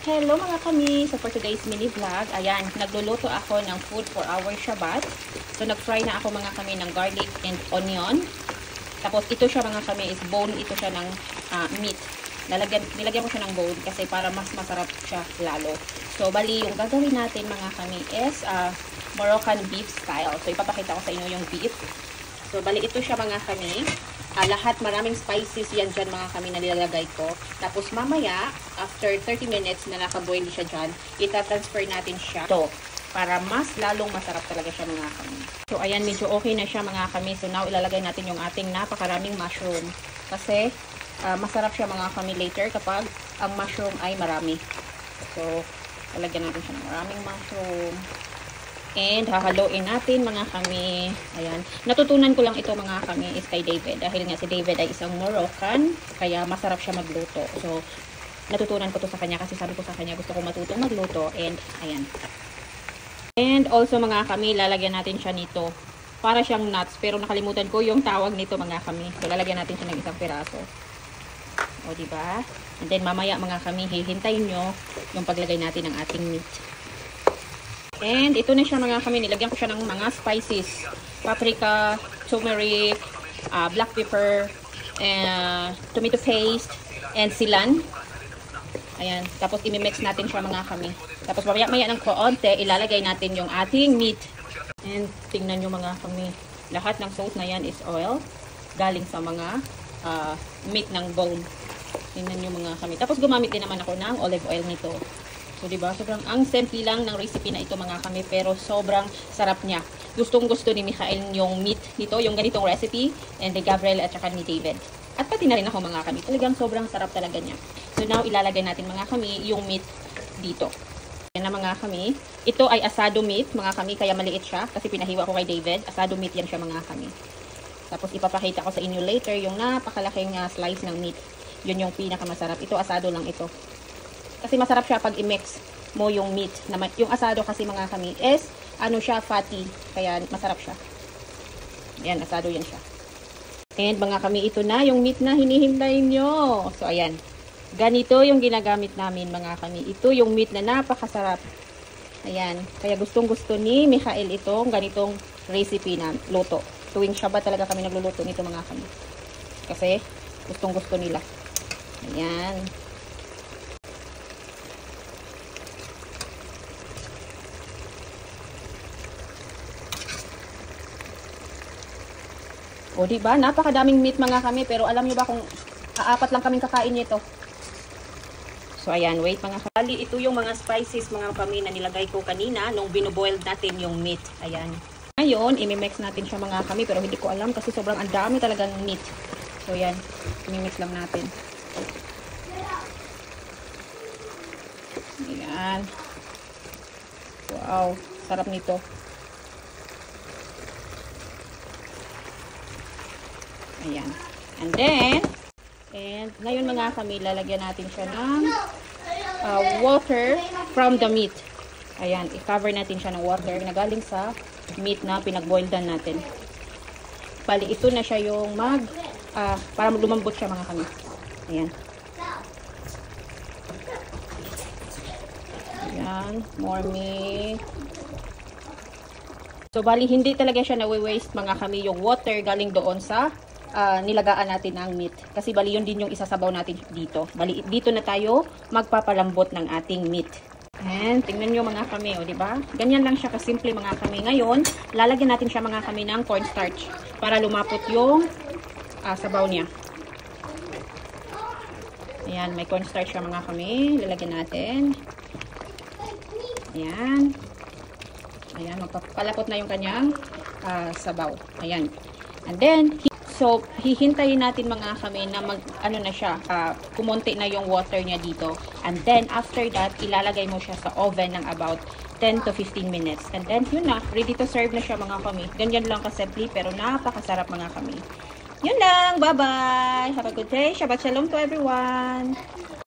Hello mga kami! So for today's mini vlog, ayan, nagluluto ako ng food for our Shabbat. So nag-fry na ako mga kami ng garlic and onion. Tapos ito siya mga kami is bone, ito siya ng meat. Nilagyan ko siya ng bone kasi para mas masarap siya lalo. So bali yung gagawin natin mga kami is Moroccan beef style. So ipapakita ko sa inyo yung beef. So bali ito siya mga kami. Lahat maraming spices yan dyan mga kami na nilalagay ko. Tapos mamaya, after 30 minutes na nakaboil siya dyan, itatransfer natin siya to para mas lalong masarap talaga siya mga kami. So ayan, medyo okay na siya mga kami. So now ilalagay natin yung ating napakaraming mushroom. Kasi masarap siya mga kami later kapag ang mushroom ay marami. So ilalagay natin siya ng maraming mushroom. And hahaluin natin mga kami. Ayan. Natutunan ko lang ito mga kami is kay David. Dahil nga si David ay isang Moroccan. Kaya masarap siya magluto. So, natutunan ko to sa kanya kasi sabi ko sa kanya gusto ko matutong magluto. And, ayan. And also mga kami, lalagyan natin siya nito. Para siyang nuts. Pero nakalimutan ko yung tawag nito mga kami. So, lalagyan natin siya ng isang piraso. O, diba? And then, mamaya mga kami, hihintayin nyo yung paglagay natin ng ating meat. And ito na siya mga kami, nilagyan ko siya ng mga spices. Paprika, turmeric, black pepper, tomato paste, and silan. Ayan, tapos imimix natin siya mga kami. Tapos maya ng konti, ilalagay natin yung ating meat. And tingnan nyo mga kami, lahat ng sauce na yan is oil. Galing sa mga meat ng bone. Tingnan nyo mga kami. Tapos gumamit din naman ako ng olive oil nito. So, diba? Sobrang ang simple lang ng recipe na ito mga kami, pero sobrang sarap niya. Gustong-gusto ni Michael yung meat nito, yung ganitong recipe, and ni Gabriel at saka ni David. At pati na rin ako mga kami. Talagang sobrang sarap talaga niya. So, now ilalagay natin mga kami yung meat dito. Yan na mga kami. Ito ay asado meat mga kami, kaya maliit siya kasi pinahiwa ko kay David. Asado meat yan siya mga kami. Tapos ipapakita ko sa inyo later yung napakalaking slice ng meat. Yun yung pinakamasarap. Ito asado lang ito. Kasi masarap siya pag i-mix mo yung meat. Yung asado kasi mga kami is, ano siya, fatty. Kaya masarap siya. Ayan, asado yan siya. And mga kami, ito na yung meat na hinihintay nyo. So, ayan. Ganito yung ginagamit namin mga kami. Ito yung meat na napakasarap. Ayan. Kaya gustong-gusto ni Michael itong ganitong recipe na luto. Tuwing Shabbat talaga kami nagluluto nito mga kami. Kasi gustong-gusto nila. Ayan. O, diba? Napakadaming meat mga kami. Pero alam nyo ba kung apat lang kaming kakain nito? So, ayan. Wait mga kali. Ito yung mga spices mga kami na nilagay ko kanina nung binuboiled natin yung meat. Ayan. Ngayon, imimix natin siya mga kami. Pero hindi ko alam kasi sobrang ang dami talagang meat. So, ayan. Imimix lang natin. Ayan. Wow. Sarap nito. Ayan. And then, ngayon mga kami, lalagyan natin siya ng water from the meat. Ayan, i-cover natin siya ng water na galing sa meat na pinag-boildan natin. Bali, ito na siya yung para lumambot siya mga kami. Ayan. Ayan, more meat. So, bali, hindi talaga siya nawi-waste mga kami yung water galing doon sa nilagaan natin ang meat. Kasi bali yun din yung isasabaw natin dito. Bali dito na tayo magpapalambot ng ating meat. And tingnan nyo mga kami, o diba? Ganyan lang siya kasimple mga kami. Ngayon, lalagyan natin siya mga kami ng cornstarch para lumapot yung sabaw niya. Ayan, may cornstarch siya mga kami. Lalagyan natin. Ayan. Ayan, magpapalapot na yung kanyang sabaw. Ayan. And then, so, hihintayin natin mga kami na kumonti na yung water niya dito. And then, after that, ilalagay mo siya sa oven ng about 10 to 15 minutes. And then, yun na, ready to serve na siya mga kami. Ganyan lang kasimple, pero napakasarap mga kami. Yun lang, bye-bye! Have a good day. Shabbat shalom to everyone!